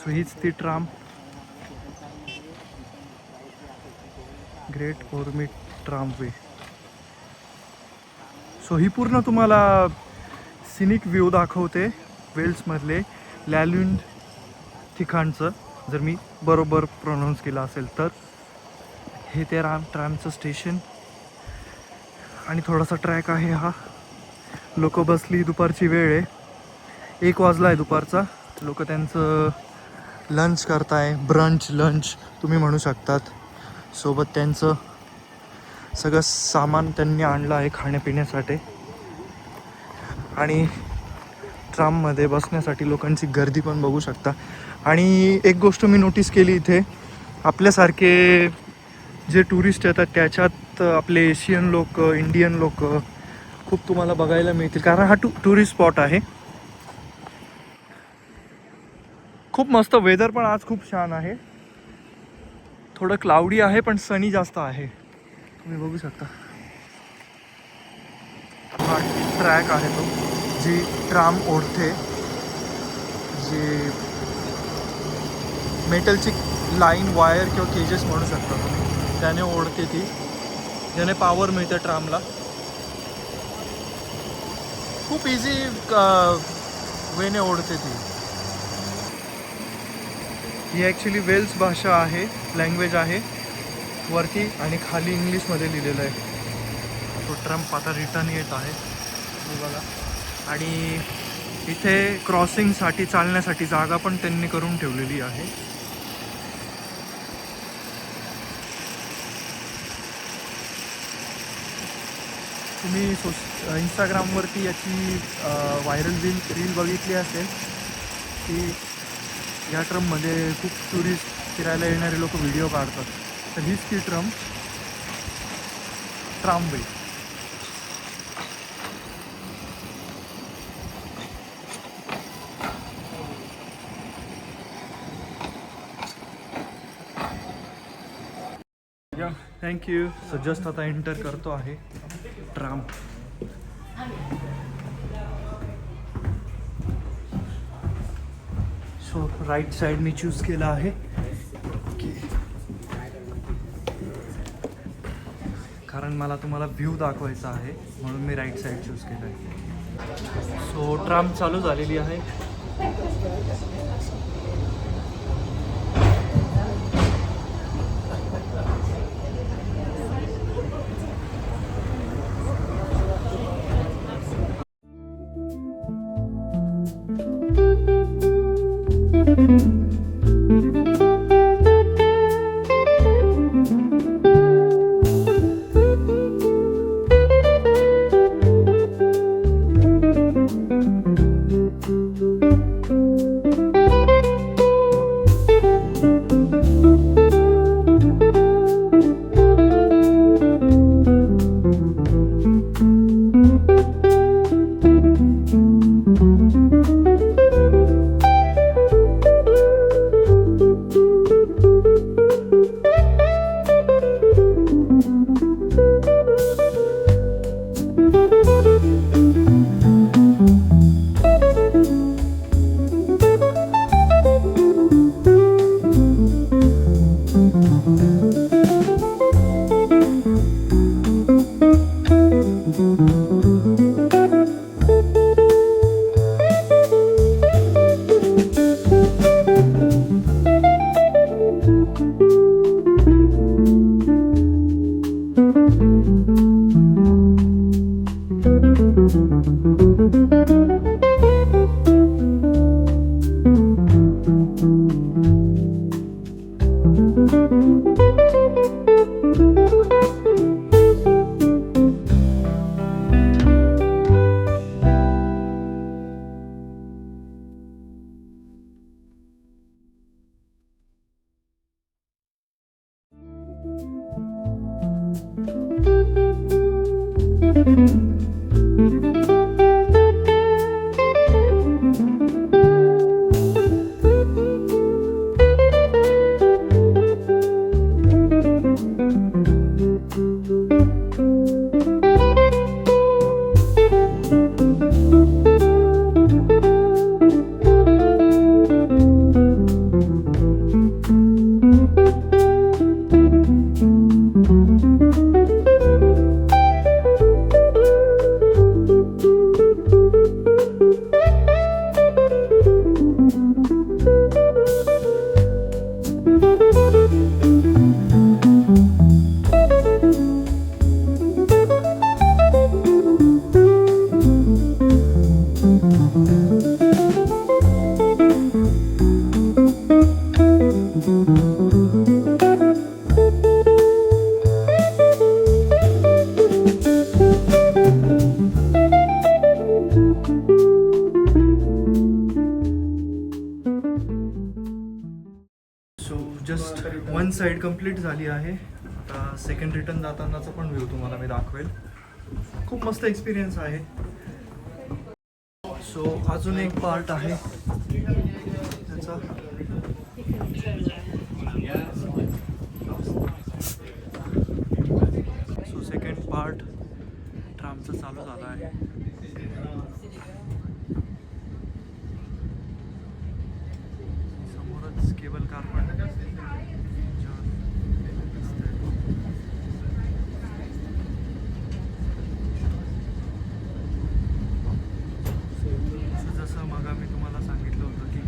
So हीच ती tram, great ओरमिट tramway. So ही पूर्ण तुम्हाला सिनिक व्ह्यू दाखवते वेल्समधले लॅल्युंड ठिकाणचं, जर मी बरोबर प्रोनाऊन्स केलं असेल तर. हे ते ट्रामचं स्टेशन आणि थोडासा ट्रॅक आहे हा. लोक बसली, दुपारची वेळ आहे, 1 वाजला आहे दुपारचा. लोक त्यांचं लंच करताय, ब्रंच लंच तुम्ही म्हणू शकतात. सोबत त्यांचं सगळं सामान त्यांनी आणलं आहे खाण्यापिण्यासाठी. आणि ट्राममध्ये बसण्यासाठी लोकांची गर्दी पण बघू शकता. आणि एक गोष्ट मी नोटीस केली इथे, आपल्यासारखे जे टुरिस्ट येतात त्याच्यात आपले एशियन लोक, इंडियन लोक खूप तुम्हाला बघायला मिळतील, कारण हा टुरिस्ट स्पॉट आहे. खूप मस्त वेदर पण आज खूप छान आहे. थोडं क्लाउडी आहे पण सनी जास्त आहे, तुम्ही बघू शकता. हा ट्रॅक आहे तो, जी ट्राम ओढते, जी मेटलची लाईन, वायर किंवा केजेस म्हणू शकता तुम्ही, त्याने ओढते ती, ज्याने पॉवर मिळते ट्रामला. खूप इझी वेने ओढते ती. ही ॲक्च्युली वेल्स भाषा आहे, लँग्वेज आहे वरती, आणि खाली इंग्लिशमध्ये लिहिलेलं आहे. तो ट्रम्प आता रिटर्न येत आहे बघा. आणि इथे क्रॉसिंगसाठी चालण्यासाठी जागा पण त्यांनी करून ठेवलेली आहे. तुम्ही इंस्टाग्रामवरती याची व्हायरल रील बघितली असेल की या ट्रममध्ये खूप टुरिस्ट फिरायला येणारे लोक व्हिडिओ काढतात. तर हीच ती ट्रामवे. थँक्यू. सो जस्ट आता एंटर करतो आहे ट्राम. सो राईट साईड मी चूज केला आहे कारण मला तुम्हाला व्ह्यू दाखवायचा आहे, म्हणून मी राईट साईड चूज केलं आहे. सो ट्राम चालू झालेली आहे. So just one side complete झाली आहे. आता सेकंड रिटर्न जातानाचा पण व्ह्यू तुम्हाला मी दाखवेल. खूप मस्त एक्सपिरियन्स आहे. सो अजून एक पार्ट आहे त्याचा. सो सेकंड पार्ट ट्रामचा चालू झाला आहे. समोरच केबल कार पण जसं मग मी तुम्हाला सांगितलं होतं की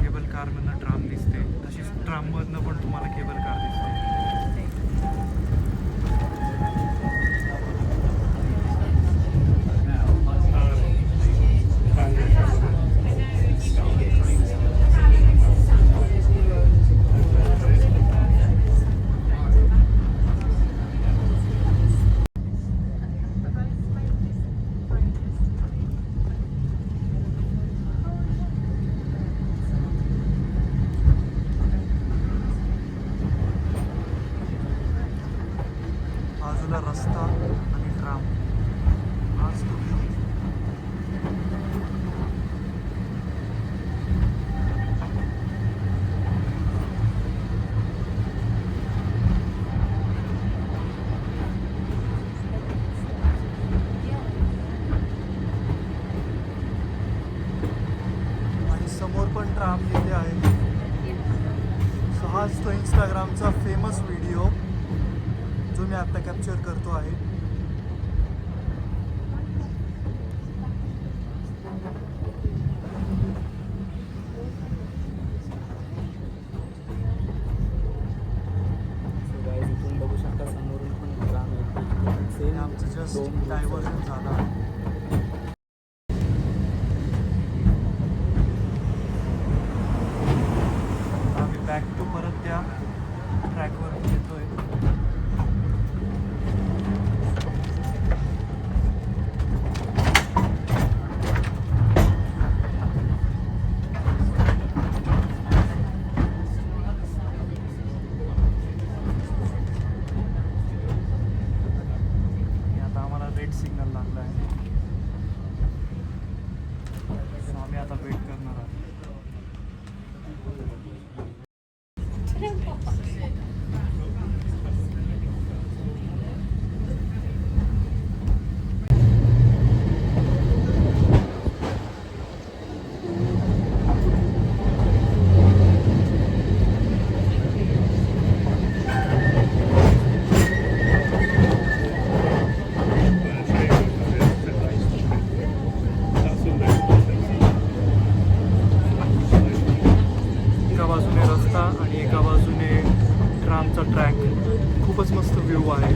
केबल कारमधनं ट्राम दिसते, तशीच ट्राममधनं पण तुम्हाला केबल कार दिसते. बाजूला रस्ता आणि ट्राम आज आणि समोर पण ट्राम गेले आहे. सो हाच तो इंस्टाग्रामचा फेमस व्हिडिओ जो मी आता कॅप्चर करतो आहे. इथून बघू शकता समोरून पण ट्राम येते. सेम आमचं जस्ट डायव्हर्जन झालं आहे. आम्ही बॅक टू परत त्या ट्रॅकवर येतोय. सिग्नल लागला आहे. सो आम्ही आता वेट करणार आहोत. आणि एका बाजूने ट्रामचा ट्रॅक. खूपच मस्त व्ह्यू आहे.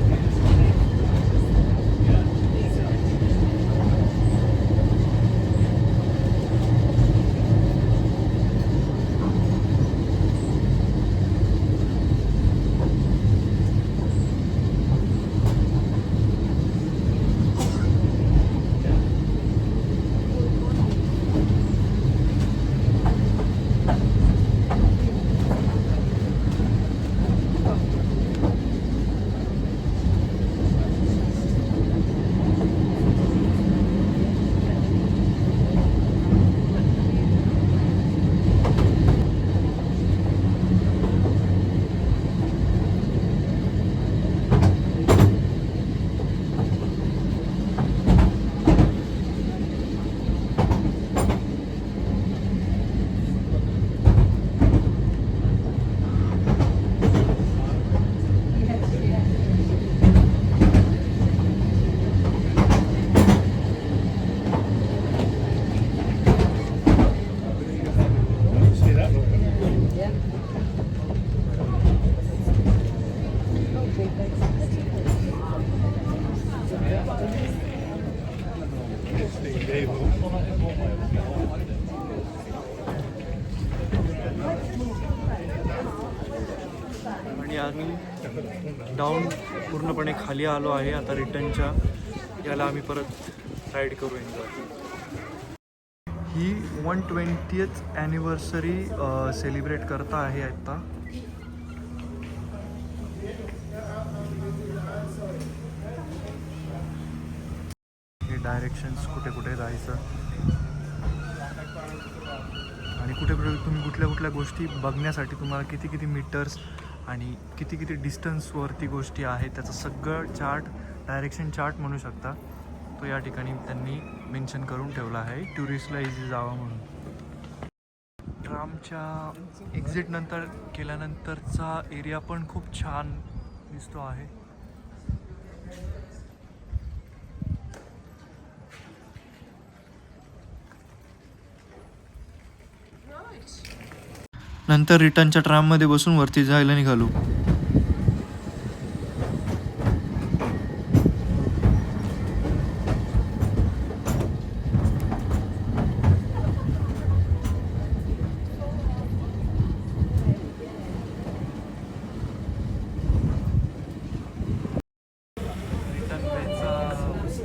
आणि आम्ही डाऊन पूर्णपणे खाली आलो आहे. आता रिटर्नच्या याला आम्ही परत राईड करू एन्जॉय. ही 120th ॲनिव्हर्सरी सेलिब्रेट करता आहे आता डायरेक्शन्स कुठे कुठे जायचं आणि कुठे कुठे तुम्ही कुठल्या कुठल्या गोष्टी बघण्यासाठी तुम्हाला किती किती मीटर्स आणि किती किती डिस्टन्सवरती गोष्टी आहेत त्याचं सगळं चार्ट डायरेक्शन चार्ट म्हणू शकता तो या ठिकाणी त्यांनी मेन्शन करून ठेवला आहे टुरिस्टला इझी जावं म्हणून. ट्रामच्या एक्झिट नंतर केल्यानंतरचा एरिया पण खूप छान दिसतो आहे. नंतर रिटर्नच्या ट्राममध्ये बसून वरती जायला निघालो.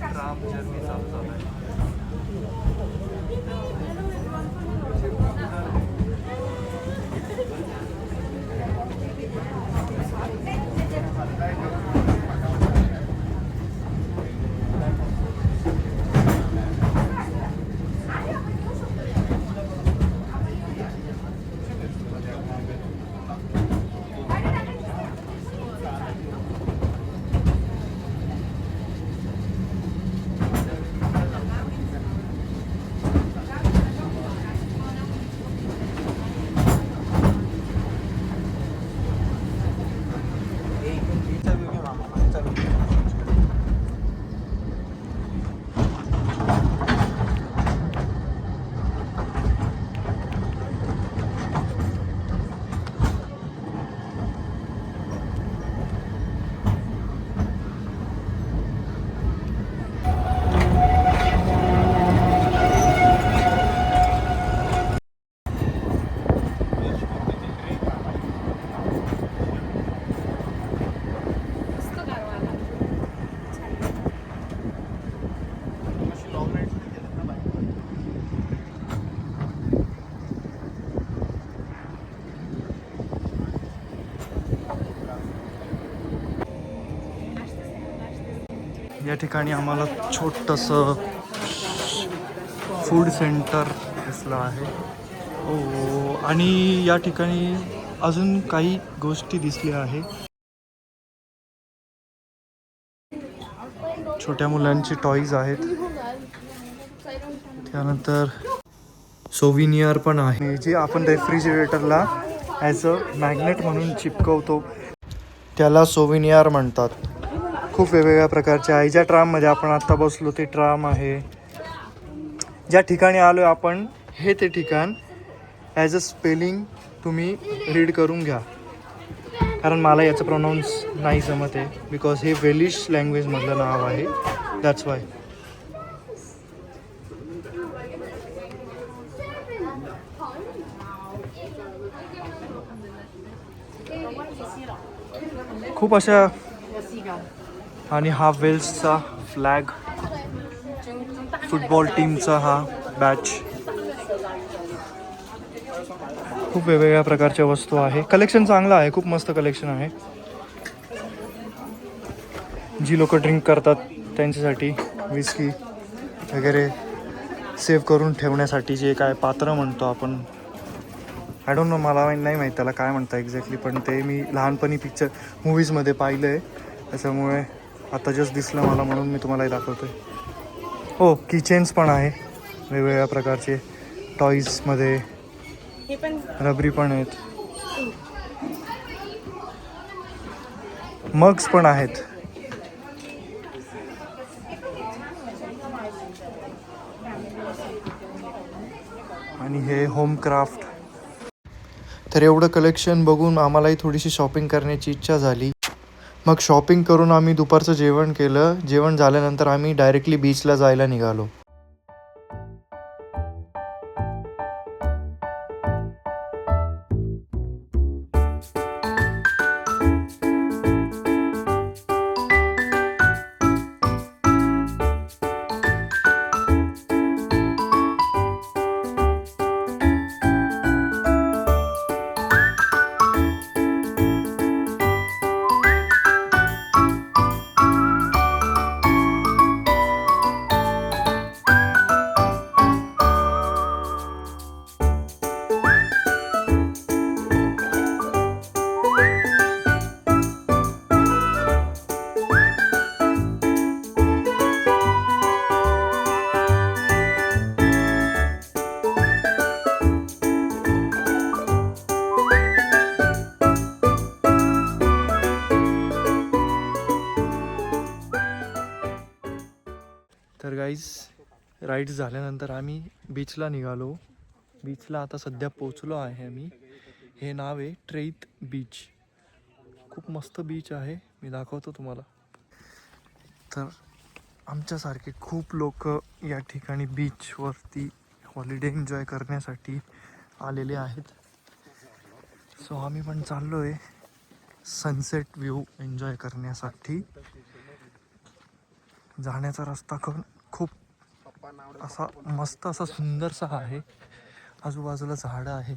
ट्राम जर्नी चालू झाला आहे. या ठिकाणी आम्हाला छोटंसं फूड सेंटर दिसलं आहे. हो आणि या ठिकाणी अजून काही गोष्टी दिसल्या आहे. छोट्या मुलांची टॉईज आहेत. त्यानंतर सोविनियर पण आहे जे आपण रेफ्रिजरेटरला ॲज अ मॅग्नेट म्हणून चिपकवतो त्याला सोविनियर म्हणतात. खूप वेगवेगळ्या प्रकारचे आहे. ज्या ट्राममध्ये आपण आत्ता बसलो ते ट्राम आहे. ज्या ठिकाणी आलो आपण हे ते ठिकाण ॲज अ स्पेलिंग तुम्ही रीड करून घ्या कारण मला याचं प्रोनाऊन्स नाही जमत आहे बिकॉज हे वेलिश लँग्वेजमधलं नाव आहे दॅट्स वाय. खूप अशा आणि हा वेल्सचा फ्लॅग फुटबॉल टीमचा हा बॅच. खूप वेगवेगळ्या प्रकारच्या वस्तू आहे. कलेक्शन चांगलं आहे. खूप मस्त कलेक्शन आहे. जी लोक ड्रिंक करतात त्यांच्यासाठी विस्की वगैरे सेव्ह करून ठेवण्यासाठी जे काय पात्र म्हणतो आपण आय डोंट नो मला नाही माहीत त्याला काय म्हणतं एक्झॅक्टली पण ते मी लहानपणी मूवीजमध्ये पाहिलं आहे त्याच्यामुळे आता जस्ट दिसलं मला म्हणून मी तुम्हालाही दाखवतो आहे. हो किचेन्स पण आहे वेगवेगळ्या प्रकारचे टॉईजमध्ये रबरी पण आहेत. मग्स पण आहेत. आणि हे होम क्राफ्ट. तर एवढं कलेक्शन बघून आम्हालाही थोडीशी शॉपिंग करण्याची इच्छा झाली. मग शॉपिंग करून आम्ही दुपारचं जेवण केलं. जेवण झाल्यानंतर आम्ही डायरेक्टली बीचला जायला निघालो. राईड्स झाल्यानंतर आम्ही बीचला निघालो. बीचला आता सध्या पोचलो आहे आम्ही. हे नाव आहे ट्रेथ बीच. खूप मस्त बीच आहे, मी दाखवतो तुम्हाला. तर आमच्यासारखे खूप लोक या ठिकाणी बीचवरती हॉलिडे एन्जॉय करण्यासाठी आलेले आहेत. सो आम्ही पण चाललो आहे सनसेट व्ह्यू एन्जॉय करण्यासाठी. जाण्याचा रस्ता खूप असा मस्त असा सुंदरसा आहे. आजूबाजूला झाडं आहेत.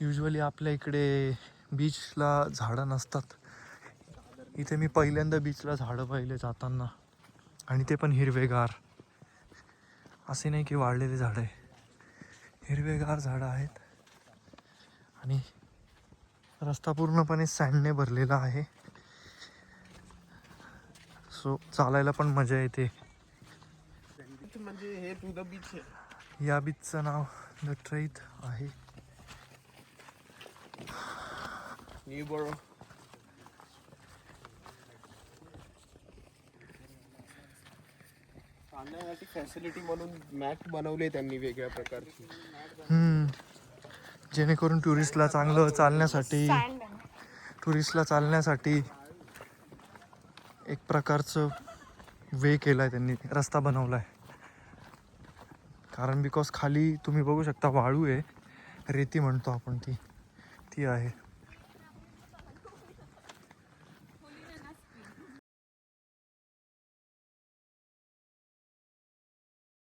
युजली आपल्या इकडे बीचला झाडं नसतात. इथे मी पहिल्यांदा बीचला झाडं पाहिले जाताना, आणि ते पण हिरवेगार. असे नाही की वाळलेले झाडं आहे, हिरवेगार झाडं आहेत. आणि रस्ता पूर्णपणे सँडने भरलेला आहे. सो चालायला पण मजा येते. म्हणजे हे टू द बीच आहे. या बीचचं नाव द ट्रेथ आहे. न्यूबरो. चालण्यासाठी फॅसिलिटी म्हणून मॅट बनवले त्यांनी वेगळ्या प्रकारची. जेणेकरून टुरिस्टला चांगलं चालण्यासाठी, एक प्रकारचं वे केलं आहे त्यांनी, रस्ता बनवला आहे. कारण बिकॉज खाली तुम्ही बघू शकता वाळू आहे, रेती म्हणतो आपण, ती आहे.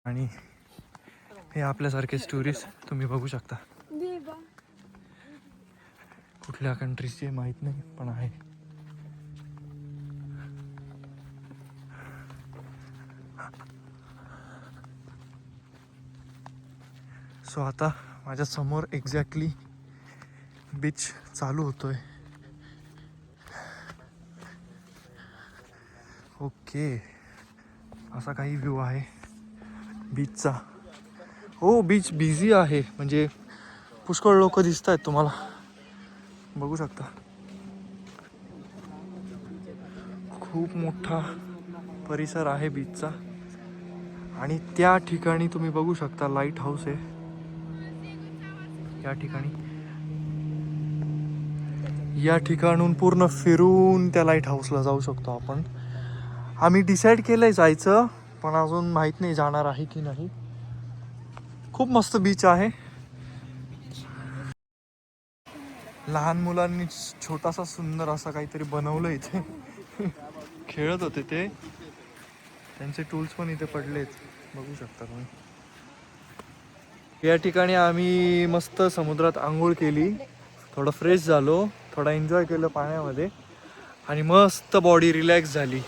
आणि हे आपल्यासारखेच टुरिस्ट तुम्ही बघू शकता. कुठल्या कंट्रीचे माहीत नाही, पण आहे. सो आता माझ्या समोर एक्झॅक्टली बीच चालू होतोय. ओके, असा काही व्ह्यू आहे बीचचा. हो, बीच बिझी आहे, म्हणजे पुष्कळ लोक दिसत आहेत तुम्हाला, बघू शकता. खूप मोठा परिसर आहे बीचचा. आणि त्या ठिकाणी तुम्ही बघू शकता लाईट हाऊस आहे. या ठिकाणून पूर्ण फिरून त्या लाईट हाऊसला जाऊ शकतो आपण. आम्ही डिसाईड केलंय जायचं, पण अजून माहीत नाही जाणार आहे की नाही. खूप मस्त बीच आहे. लहान मुलांनी छोटासा सुंदर असा काहीतरी बनवलं इथे. खेळत होते ते, त्यांचे टूल्स पण इथे पडलेत, बघू शकता तुम्ही. या ठिकाणी आम्ही मस्त समुद्रात आंघोळ केली, थोडं फ्रेश झालो, थोडा एन्जॉय केलं पाण्यामध्ये, आणि मस्त बॉडी रिलॅक्स झाली.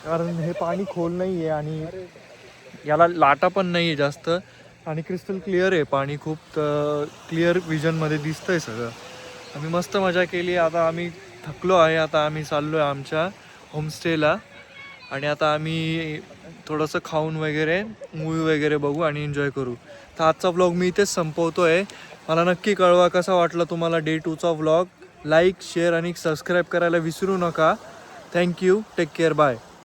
कारण हे पाणी खोल नाही आहे आणि याला लाटा पण नाही आहे जास्त, आणि क्रिस्टल क्लिअर आहे पाणी, खूप क्लिअर विजनमध्ये दिसतं आहे सगळं. आम्ही मस्त मजा केली. आता आम्ही थकलो आहे, आता आम्ही चाललो आहे आमच्या होमस्टेला. आणि आता आम्ही थोडंसं खाऊन वगैरे मूवी वगैरे बघू आणि एन्जॉय करू. तर आजचा व्लॉग मी इथेच संपवतो आहे. मला नक्की कळवा कसा वाटला तुम्हाला डे 2चा व्लॉग. लाईक, शेअर आणि सबस्क्राईब करायला विसरू नका. थँक्यू. Take care. बाय.